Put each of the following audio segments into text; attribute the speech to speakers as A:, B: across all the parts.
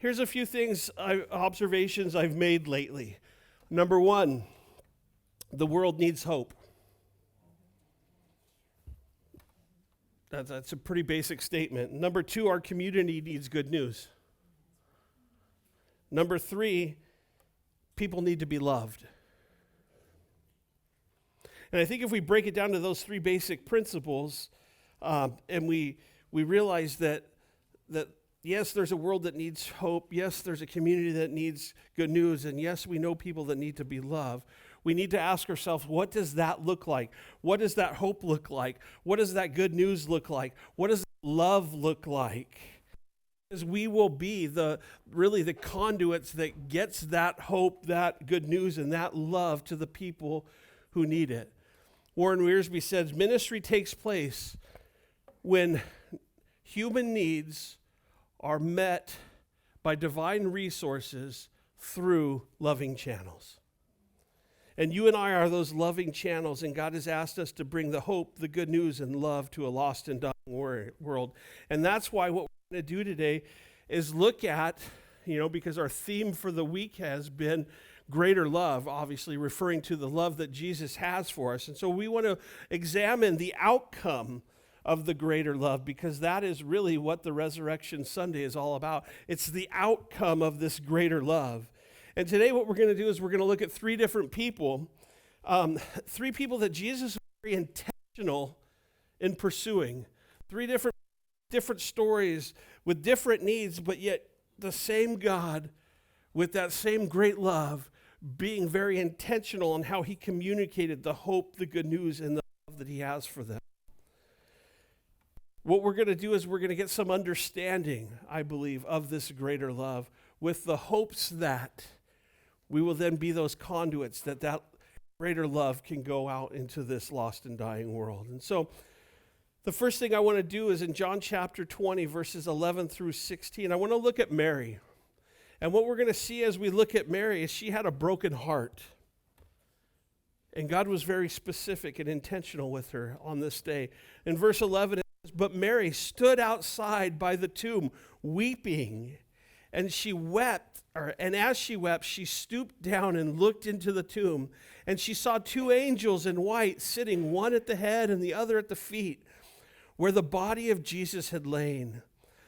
A: here's a few observations I've made lately. Number one, the world needs hope. That's a pretty basic statement. Number two, our community needs good news. Number three, people need to be loved. And I think if we break it down to those three basic principles, and we realize that yes, there's a world that needs hope. Yes, there's a community that needs good news. And yes, we know people that need to be loved. We need to ask ourselves, what does that look like? What does that hope look like? What does that good news look like? What does love look like? Because we will be the conduits that gets that hope, that good news, and that love to the people who need it. Warren Wiersbe says, ministry takes place when human needs are met by divine resources through loving channels. And you and I are those loving channels, and God has asked us to bring the hope, the good news, and love to a lost and dying world. And that's why what we're going to do today is look at, because our theme for the week has been greater love, obviously referring to the love that Jesus has for us. And so we want to examine the outcome of the greater love, because that is really what the Resurrection Sunday is all about. It's the outcome of this greater love. And today what we're going to do is we're going to look at three different people, three people that Jesus was very intentional in pursuing, three different stories with different needs, but yet the same God with that same great love being very intentional in how he communicated the hope, the good news, and the love that he has for them. What we're going to do is we're going to get some understanding, I believe, of this greater love with the hopes that we will then be those conduits that greater love can go out into this lost and dying world. And so the first thing I want to do is in John chapter 20, verses 11 through 16, I want to look at Mary. And what we're going to see as we look at Mary is she had a broken heart. And God was very specific and intentional with her on this day. In verse 11, it says, "But Mary stood outside by the tomb weeping, and she wept. And as she wept, she stooped down and looked into the tomb. And she saw two angels in white sitting, one at the head and the other at the feet, where the body of Jesus had lain.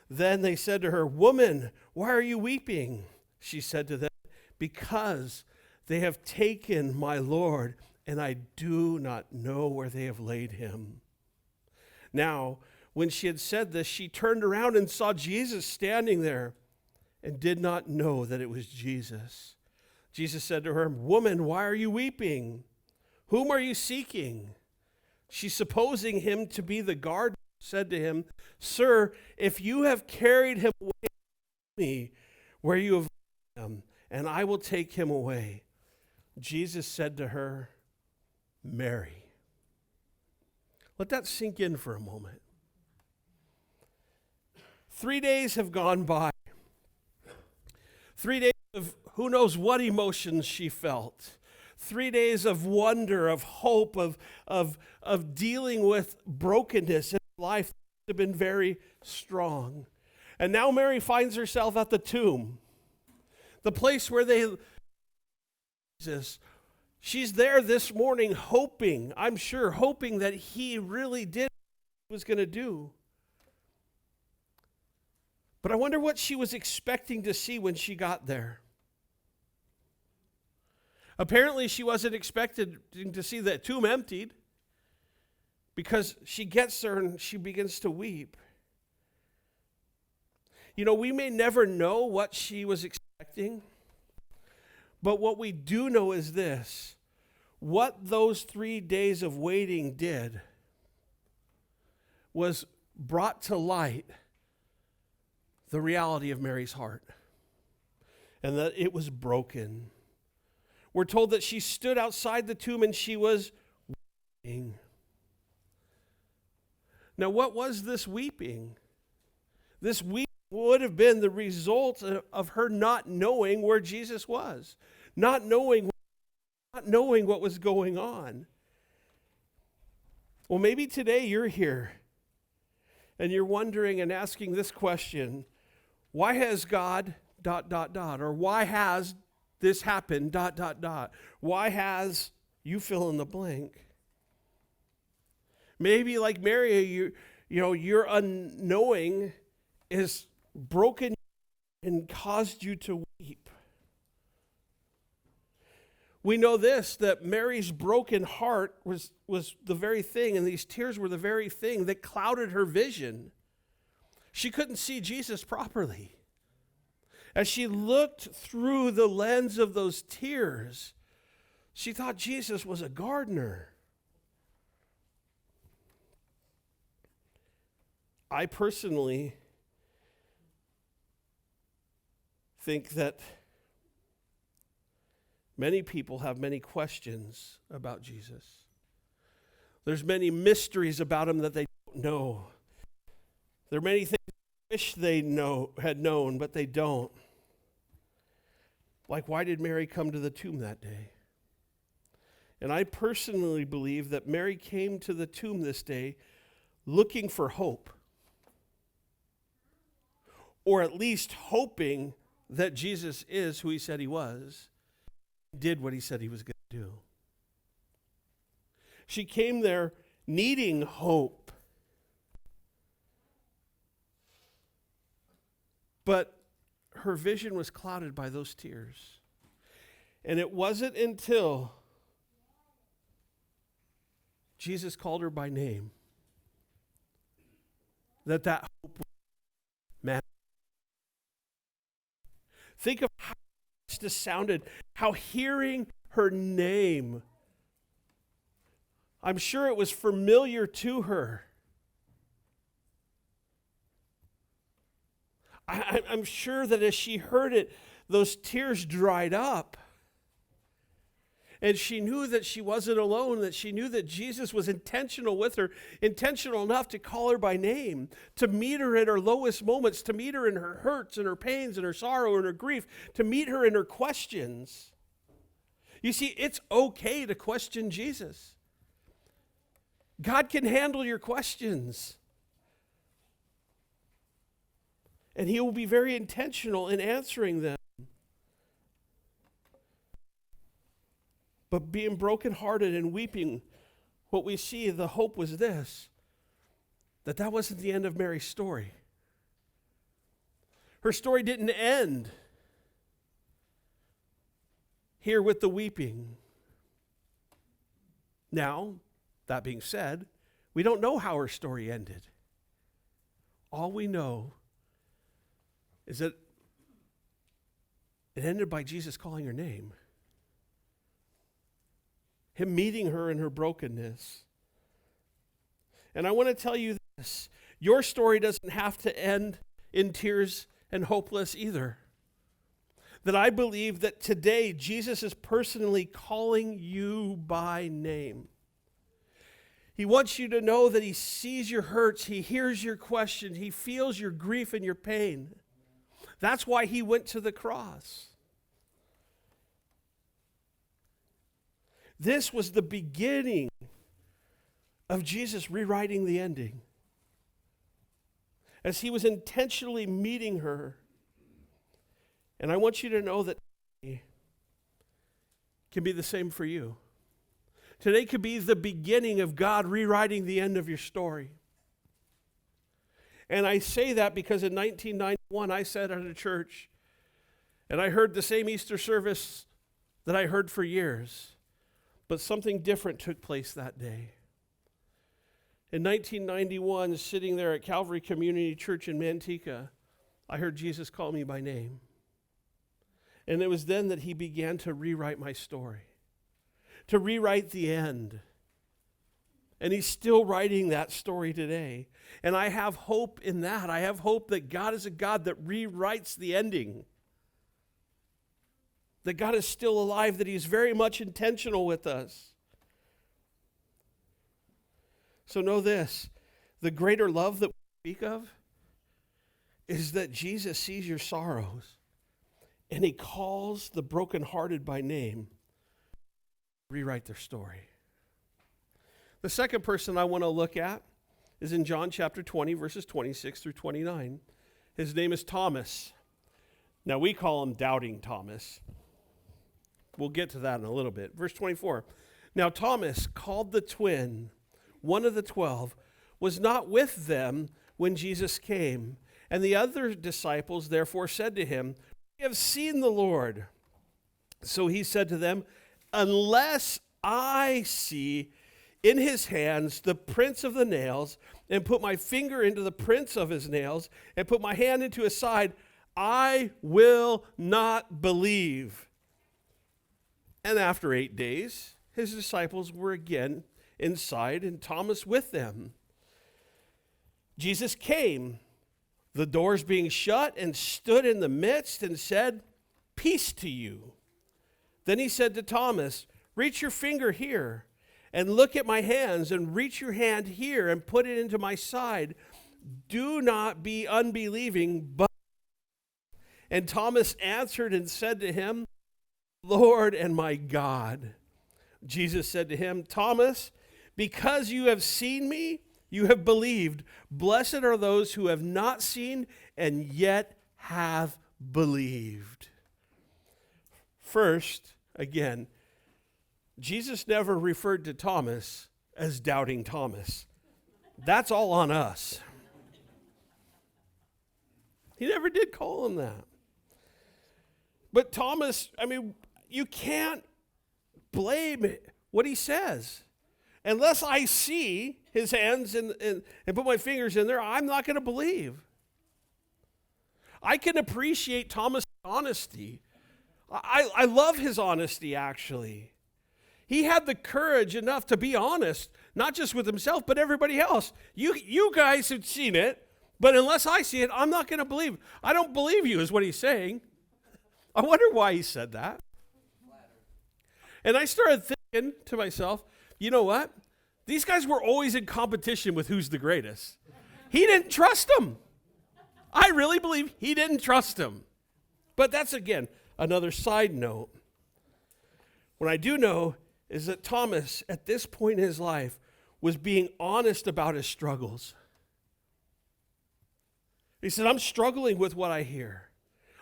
A: Then they said to her, 'Woman, why are you weeping?' She said to them, 'Because they have taken my Lord, and I do not know where they have laid him.' Now, when she had said this, she turned around and saw Jesus standing there, and did not know that it was Jesus. Jesus said to her, 'Woman, why are you weeping? Whom are you seeking?' She, supposing him to be the gardener, said to him, 'Sir, if you have carried him away, tell me where you have laid him, and I will take him away.' Jesus said to her, 'Mary.'" Let that sink in for a moment. 3 days have gone by. 3 days of who knows what emotions she felt. 3 days of wonder, of hope, of dealing with brokenness in life that have been very strong. And now Mary finds herself at the tomb, the place where Jesus. She's there this morning hoping, I'm sure, hoping that he really did what he was going to do. But I wonder what she was expecting to see when she got there. Apparently, she wasn't expecting to see that tomb emptied, because she gets there and she begins to weep. We may never know what she was expecting, but what we do know is this: what those 3 days of waiting did was brought to light the reality of Mary's heart, and that it was broken. We're told that she stood outside the tomb and she was weeping. Now, what was this weeping? This weeping would have been the result of her not knowing where Jesus was, not knowing what was going on. Well, maybe today you're here and you're wondering and asking this question: why has God dot, dot, dot, or why has this happened, dot, dot, dot. Why has you fill in the blank? Maybe like Mary, your unknowing is broken and caused you to weep. We know this, that Mary's broken heart was the very thing, and these tears were the very thing that clouded her vision. She couldn't see Jesus properly. As she looked through the lens of those tears, she thought Jesus was a gardener. I personally think that many people have many questions about Jesus. There's many mysteries about him that they don't know. There are many things they wish they had known, but they don't. Like, why did Mary come to the tomb that day? And I personally believe that Mary came to the tomb this day looking for hope, or at least hoping that Jesus is who he said he was, did what he said he was going to do. She came there needing hope. But her vision was clouded by those tears. And it wasn't until Jesus called her by name that hope mattered. Think of how this sounded, how hearing her name, I'm sure it was familiar to her. I'm sure that as she heard it, those tears dried up. And she knew that she wasn't alone, that she knew that Jesus was intentional with her, intentional enough to call her by name, to meet her in her lowest moments, to meet her in her hurts and her pains and her sorrow and her grief, to meet her in her questions. You see, it's okay to question Jesus. God can handle your questions. And he will be very intentional in answering them. But being brokenhearted and weeping, what we see, the hope was this, that wasn't the end of Mary's story. Her story didn't end here with the weeping. Now, that being said, we don't know how her story ended. All we know is that it ended by Jesus calling her name. Him meeting her in her brokenness. And I want to tell you this, your story doesn't have to end in tears and hopeless either. That I believe that today Jesus is personally calling you by name. He wants you to know that he sees your hurts, he hears your questions, he feels your grief and your pain. That's why he went to the cross. This was the beginning of Jesus rewriting the ending. As he was intentionally meeting her. And I want you to know that today can be the same for you. Today could be the beginning of God rewriting the end of your story. And I say that because in 1991, I sat at a church and I heard the same Easter service that I heard for years. But something different took place that day. In 1991, sitting there at Calvary Community Church in Manteca, I heard Jesus call me by name. And it was then that he began to rewrite my story, to rewrite the end. And he's still writing that story today. And I have hope in that. I have hope that God is a God that rewrites the ending. That God is still alive, that he's very much intentional with us. So know this, the greater love that we speak of is that Jesus sees your sorrows and he calls the brokenhearted by name to rewrite their story. The second person I want to look at is in John chapter 20, verses 26 through 29. His name is Thomas. Now, we call him Doubting Thomas. We'll get to that in a little bit. Verse 24. Now, Thomas, called the twin, one of the 12, was not with them when Jesus came. And the other disciples therefore said to him, "We have seen the Lord." So he said to them, "Unless I see in his hands the prints of the nails, and put my finger into the prints of his nails, and put my hand into his side, I will not believe." And after 8 days, his disciples were again inside, and Thomas with them. Jesus came, the doors being shut, and stood in the midst and said, "Peace to you." Then he said to Thomas, "Reach your finger here and look at my hands, and reach your hand here and put it into my side. Do not be unbelieving, but..." And Thomas answered and said to him, "Lord and my God." Jesus said to him, "Thomas, because you have seen me, you have believed. Blessed are those who have not seen and yet have believed." First, again, Jesus never referred to Thomas as Doubting Thomas. That's all on us. He never did call him that. But Thomas, you can't blame what he says. Unless I see his hands and put my fingers in there, I'm not going to believe. I can appreciate Thomas' honesty. I love his honesty, actually. He had the courage enough to be honest, not just with himself, but everybody else. You guys have seen it, but unless I see it, I'm not going to believe. I don't believe you, is what he's saying. I wonder why he said that. And I started thinking to myself, you know what? These guys were always in competition with who's the greatest. He didn't trust them. I really believe he didn't trust them. But that's, again, another side note. What I do know is that Thomas, at this point in his life, was being honest about his struggles. He said, "I'm struggling with what I hear.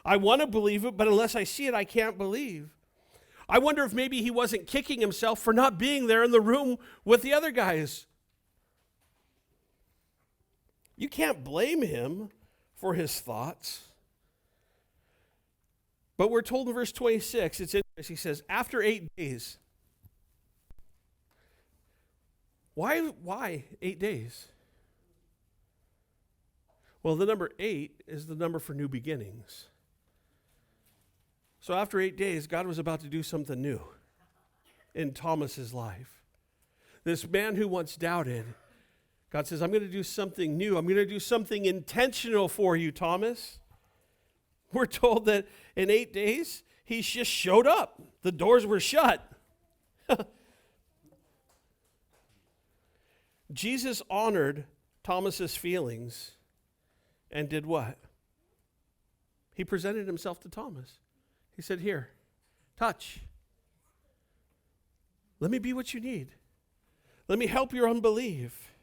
A: I want to believe it, but unless I see it, I can't believe." I wonder if maybe he wasn't kicking himself for not being there in the room with the other guys. You can't blame him for his thoughts. But we're told in verse 26, it's interesting, he says, after 8 days. Why 8 days? Well, the number 8 is the number for new beginnings. So after 8 days, God was about to do something new in Thomas's life. This man who once doubted, God says, "I'm going to do something new. I'm going to do something intentional for you, Thomas." We're told that in 8 days, he just showed up. The doors were shut. Jesus honored Thomas's feelings and did what? He presented himself to Thomas. He said, "Here, touch. Let me be what you need. Let me help your unbelief."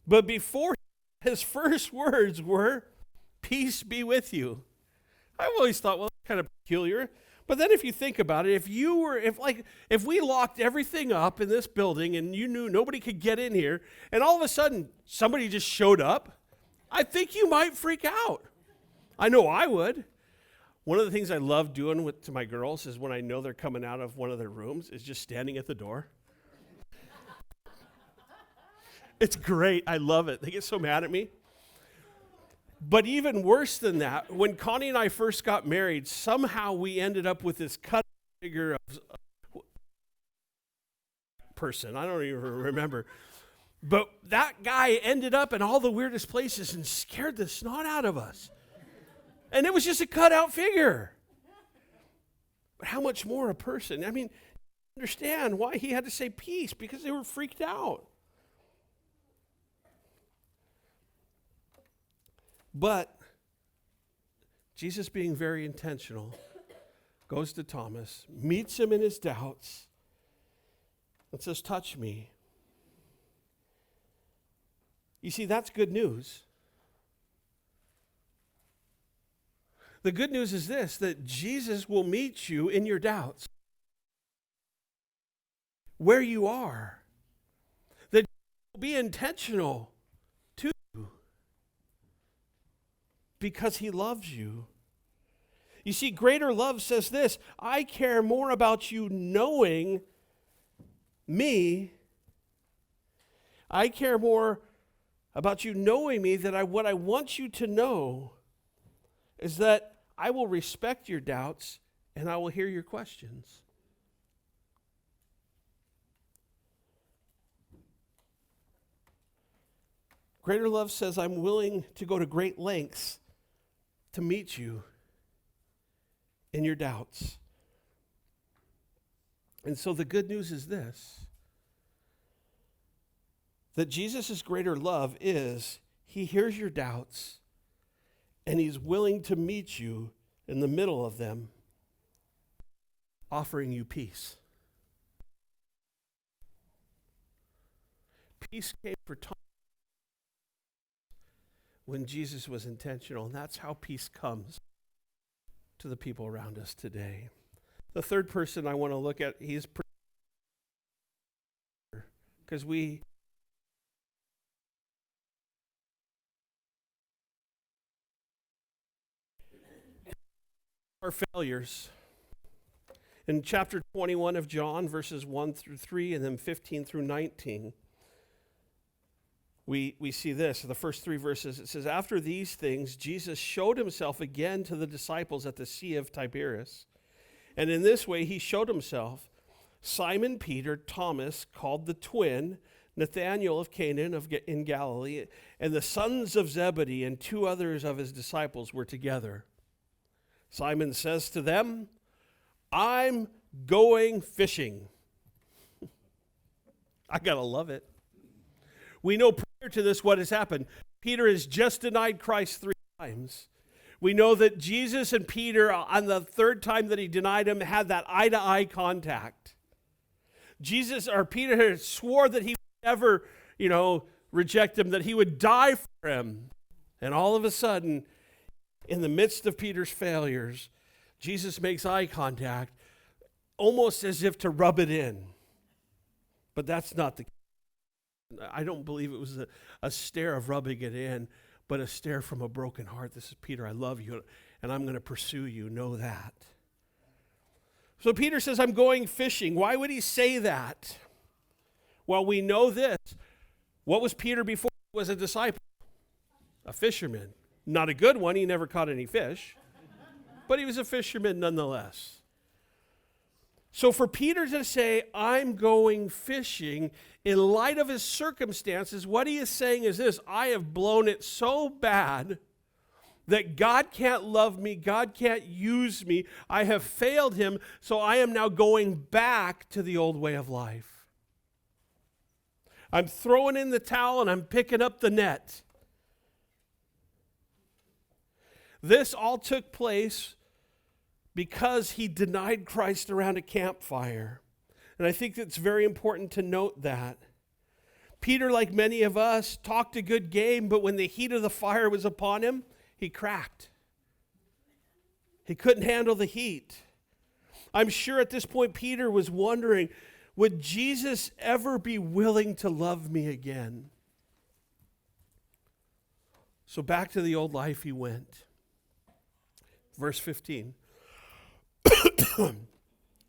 A: But before, his first words were, "Peace be with you." I've always thought, well, that's kind of peculiar. But then if you think about it, if we locked everything up in this building and you knew nobody could get in here, and all of a sudden somebody just showed up, I think you might freak out. I know I would. One of the things I love doing to my girls is when I know they're coming out of one of their rooms is just standing at the door. It's great. I love it. They get so mad at me. But even worse than that, when Connie and I first got married, somehow we ended up with this cut figure of person. I don't even remember. But that guy ended up in all the weirdest places and scared the snot out of us. And it was just a cutout figure. But how much more a person? Understand why he had to say peace, because they were freaked out. But Jesus, being very intentional, goes to Thomas, meets him in his doubts, and says, "Touch me." You see, that's good news. The good news is this, that Jesus will meet you in your doubts, where you are. That you will be intentional to you because he loves you. You see, greater love says this, I care more about you knowing me. I care more about you knowing me than what I want you to know is that I will respect your doubts and I will hear your questions. Greater love says I'm willing to go to great lengths to meet you in your doubts. And so the good news is this, that Jesus' greater love is he hears your doubts and he's willing to meet you in the middle of them, offering you peace. Peace came for Thomas when Jesus was intentional, and that's how peace comes to the people around us today. The third person I want to look at, he's because our failures. In chapter 21 of John, verses 1 through 3, and then 15 through 19, we see this. The first three verses, it says, after these things, Jesus showed himself again to the disciples at the Sea of Tiberias. And in this way, he showed himself. Simon Peter, Thomas, called the twin, Nathanael of Canaan in Galilee, and the sons of Zebedee and two others of his disciples were together. Simon says to them, I'm going fishing. I gotta love it. We know prior to this what has happened. Peter has just denied Christ 3 times. We know that Jesus and Peter, on the third time that he denied him, had that eye-to-eye contact. Peter swore that he would never, reject him, that he would die for him. And all of a sudden, in the midst of Peter's failures, Jesus makes eye contact, almost as if to rub it in. But that's not the case. I don't believe it was a stare of rubbing it in, but a stare from a broken heart. This is Peter, I love you, and I'm going to pursue you. Know that. So Peter says, I'm going fishing. Why would he say that? Well, we know this. What was Peter before he was a disciple? A fisherman. Not a good one. He never caught any fish. But he was a fisherman nonetheless. So for Peter to say, I'm going fishing, in light of his circumstances, what he is saying is this, I have blown it so bad that God can't love me, God can't use me, I have failed him, so I am now going back to the old way of life. I'm throwing in the towel and I'm picking up the net. This all took place because he denied Christ around a campfire. And I think it's very important to note that. Peter, like many of us, talked a good game, but when the heat of the fire was upon him, he cracked. He couldn't handle the heat. I'm sure at this point Peter was wondering, would Jesus ever be willing to love me again? So back to the old life he went. Verse 15.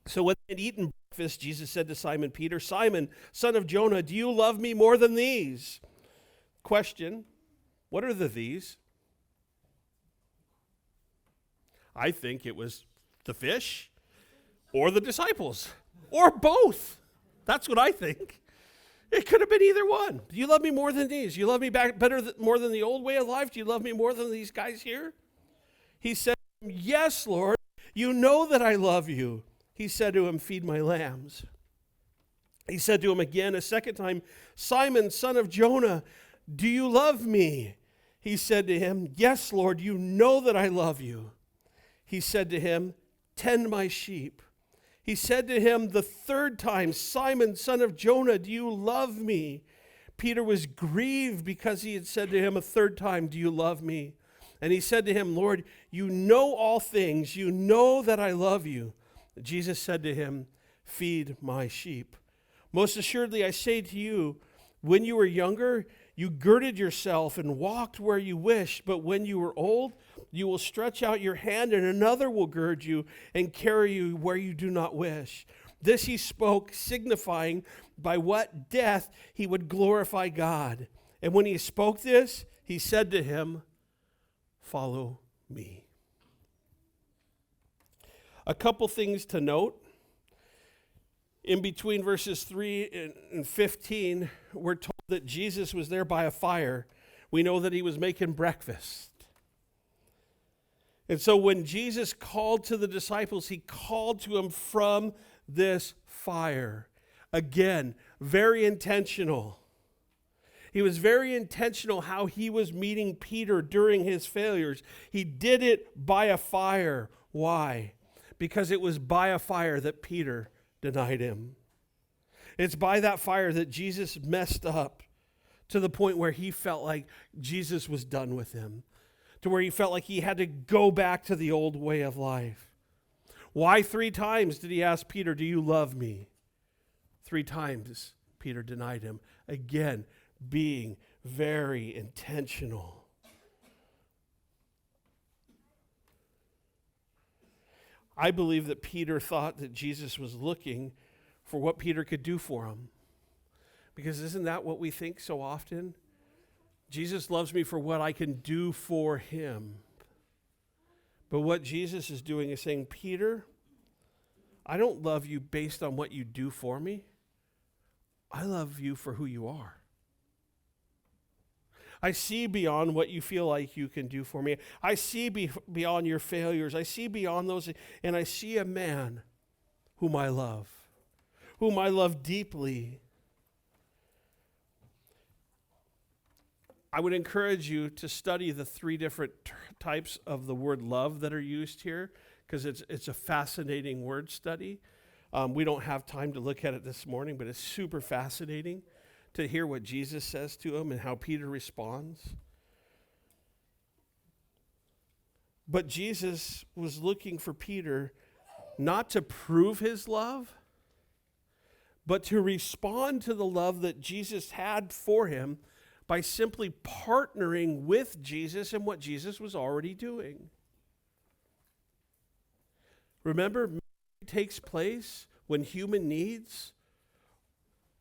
A: So when they had eaten breakfast, Jesus said to Simon Peter, Simon, son of Jonah, do you love me more than these? Question, what are the these? I think it was the fish or the disciples or both. That's what I think. It could have been either one. Do you love me more than these? Do you love me more than the old way of life? Do you love me more than these guys here? He said, yes, Lord, you know that I love you. He said to him, feed my lambs. He said to him again a second time, Simon, son of Jonah, do you love me? He said to him, yes, Lord, you know that I love you. He said to him, tend my sheep. He said to him the third time, Simon, son of Jonah, do you love me? Peter was grieved because he had said to him a third time, do you love me? And he said to him, Lord, you know all things. You know that I love you. Jesus said to him, feed my sheep. Most assuredly, I say to you, when you were younger, you girded yourself and walked where you wished. But when you are old, you will stretch out your hand and another will gird you and carry you where you do not wish. This he spoke, signifying by what death he would glorify God. And when he spoke this, he said to him, follow me. A couple things to note. In between verses 3 and 15, we're told that Jesus was there by a fire. We know that he was making breakfast. And so when Jesus called to the disciples, he called to them from this fire. Again, very intentional. He was very intentional how he was meeting Peter during his failures. He did it by a fire. Why? Because it was by a fire that Peter denied him. It's by that fire that Jesus messed up to the point where he felt like Jesus was done with him, to where he felt like he had to go back to the old way of life. Why 3 times did he ask Peter, do you love me? 3 times Peter denied him. Again, being very intentional. I believe that Peter thought that Jesus was looking for what Peter could do for him. Because isn't that what we think so often? Jesus loves me for what I can do for him. But what Jesus is doing is saying, Peter, I don't love you based on what you do for me. I love you for who you are. I see beyond what you feel like you can do for me. I see beyond your failures. I see beyond those, and I see a man whom I love deeply. I would encourage you to study the 3 different types of the word love that are used here, because it's a fascinating word study. We don't have time to look at it this morning, but it's super fascinating to hear what Jesus says to him and how Peter responds. But Jesus was looking for Peter not to prove his love, but to respond to the love that Jesus had for him by simply partnering with Jesus in what Jesus was already doing. Remember, ministry takes place when human needs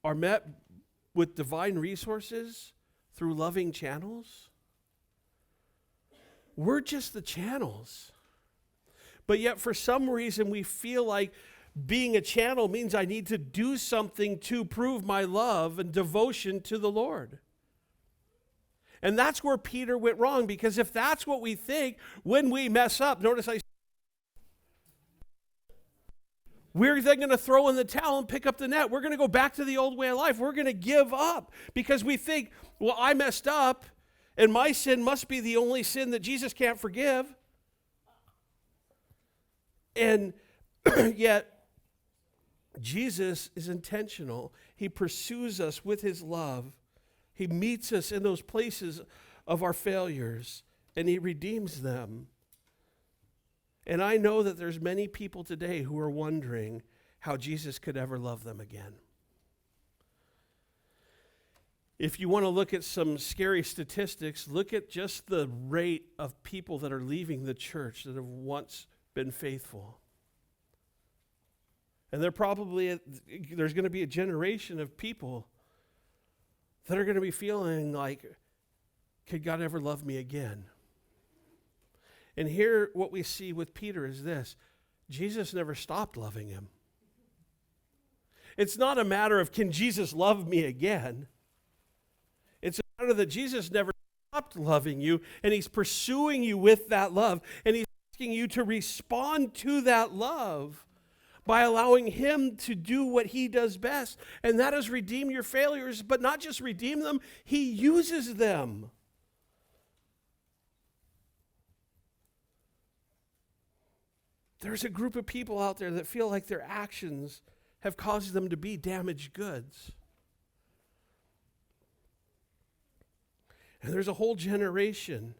A: are met with divine resources through loving channels. We're just the channels. But yet for some reason we feel like being a channel means I need to do something to prove my love and devotion to the Lord. And that's where Peter went wrong, because if that's what we think when we mess up, notice we're then going to throw in the towel and pick up the net. We're going to go back to the old way of life. We're going to give up because we think, well, I messed up and my sin must be the only sin that Jesus can't forgive. And yet, Jesus is intentional. He pursues us with his love. He meets us in those places of our failures, and he redeems them. And I know that there's many people today who are wondering how Jesus could ever love them again. If you want to look at some scary statistics, look at just the rate of people that are leaving the church that have once been faithful. And there's going to be a generation of people that are going to be feeling like, could God ever love me again? And here what we see with Peter is this: Jesus never stopped loving him. It's not a matter of, can Jesus love me again? It's a matter that Jesus never stopped loving you, and he's pursuing you with that love, and he's asking you to respond to that love by allowing him to do what he does best, and that is redeem your failures, but not just redeem them, he uses them. There's a group of people out there that feel like their actions have caused them to be damaged goods. And there's a whole generation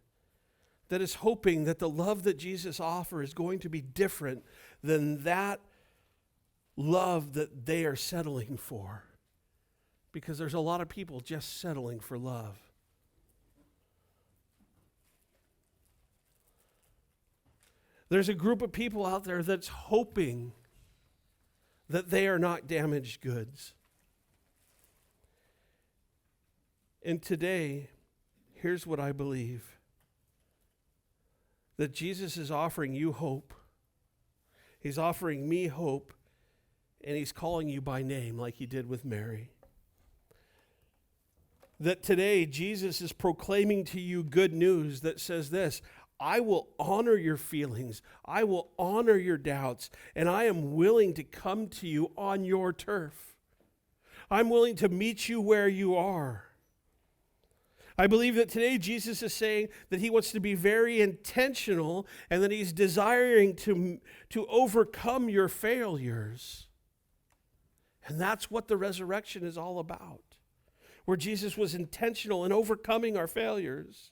A: that is hoping that the love that Jesus offers is going to be different than that love that they are settling for. Because there's a lot of people just settling for love. There's a group of people out there that's hoping that they are not damaged goods. And today, here's what I believe. That Jesus is offering you hope. He's offering me hope. And he's calling you by name like he did with Mary. That today, Jesus is proclaiming to you good news that says this: I will honor your feelings. I will honor your doubts. And I am willing to come to you on your turf. I'm willing to meet you where you are. I believe that today Jesus is saying that he wants to be very intentional and that he's desiring to overcome your failures. And that's what the resurrection is all about, where Jesus was intentional in overcoming our failures.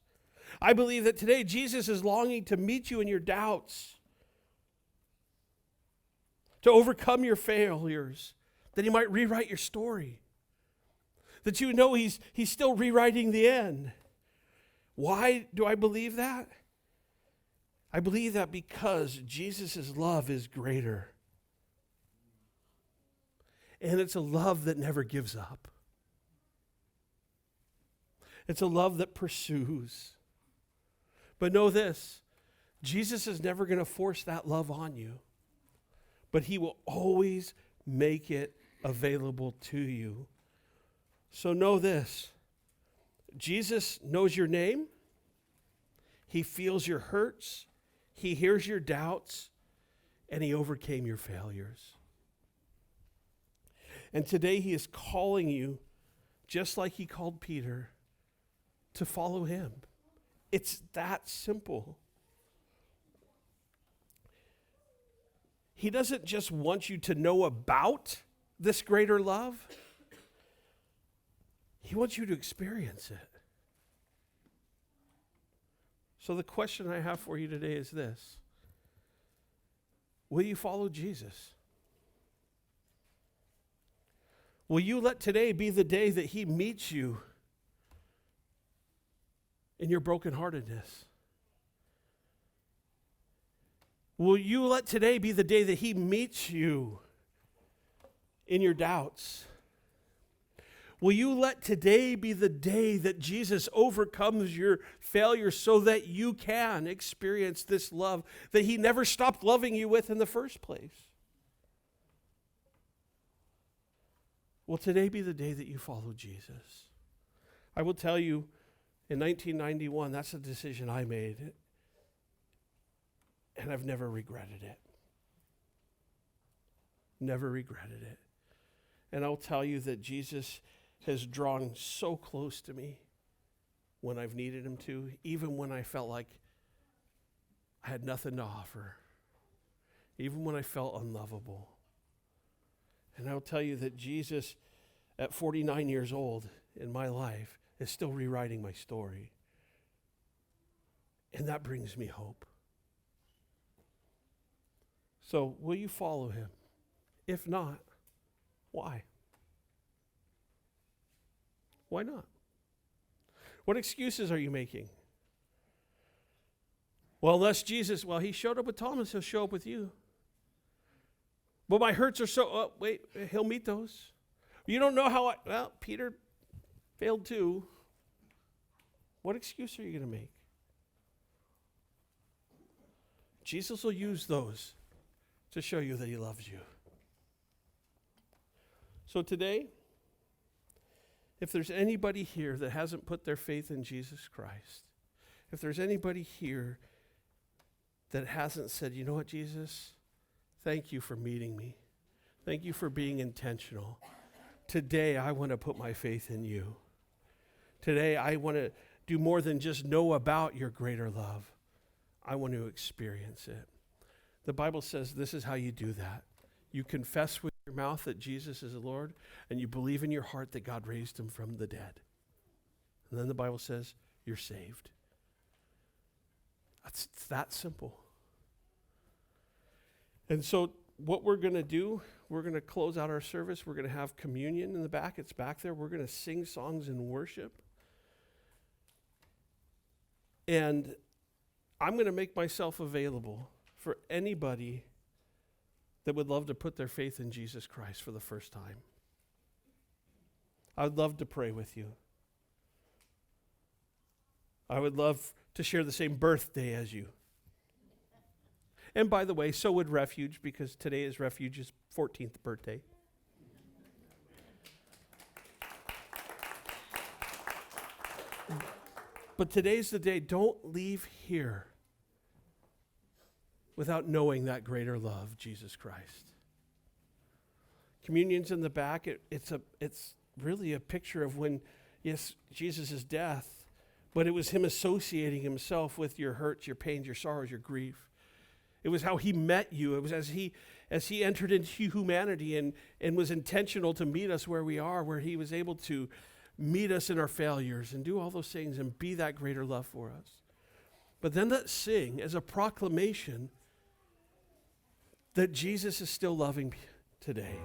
A: I believe that today Jesus is longing to meet you in your doubts, to overcome your failures, that he might rewrite your story. That you know he's still rewriting the end. Why do I believe that? I believe that because Jesus' love is greater. And it's a love that never gives up. It's a love that pursues. But know this, Jesus is never going to force that love on you. But he will always make it available to you. So know this, Jesus knows your name, he feels your hurts, he hears your doubts, and he overcame your failures. And today he is calling you, just like he called Peter, to follow him. It's that simple. He doesn't just want you to know about this greater love. He wants you to experience it. So the question I have for you today is this: will you follow Jesus? Will you let today be the day that he meets you in your brokenheartedness? Will you let today be the day that he meets you in your doubts? Will you let today be the day that Jesus overcomes your failure so that you can experience this love that he never stopped loving you with in the first place? Will today be the day that you follow Jesus? I will tell you, in 1991, that's a decision I made, and I've never regretted it. Never regretted it. And I'll tell you that Jesus has drawn so close to me when I've needed him to, even when I felt like I had nothing to offer, even when I felt unlovable. And I'll tell you that Jesus, at 49 years old in my life, is still rewriting my story. And that brings me hope. So, will you follow him? If not, why? Why not? What excuses are you making? Well, unless Jesus, he showed up with Thomas, he'll show up with you. But my hurts are so, he'll meet those. You don't know how Peter failed too. What excuse are you going to make? Jesus will use those to show you that he loves you. So today, if there's anybody here that hasn't put their faith in Jesus Christ, if there's anybody here that hasn't said, you know what, Jesus, thank you for meeting me. Thank you for being intentional. Today, I want to put my faith in you. Today, I want to do more than just know about your greater love. I want to experience it. The Bible says this is how you do that. You confess with your mouth that Jesus is the Lord, and you believe in your heart that God raised him from the dead. And then the Bible says you're saved. It's that simple. And so what we're going to do, we're going to close out our service. We're going to have communion in the back. It's back there. We're going to sing songs and worship. And I'm going to make myself available for anybody that would love to put their faith in Jesus Christ for the first time. I would love to pray with you. I would love to share the same birthday as you. And by the way, so would Refuge, because today is Refuge's 14th birthday. But today's the day. Don't leave here without knowing that greater love, Jesus Christ. Communion's in the back. It's really a picture of when, yes, Jesus' death, but it was him associating himself with your hurts, your pains, your sorrows, your grief. It was how he met you. It was as he entered into humanity and was intentional to meet us where we are, where he was able to meet us in our failures and do all those things and be that greater love for us. But then let's sing as a proclamation that Jesus is still loving today.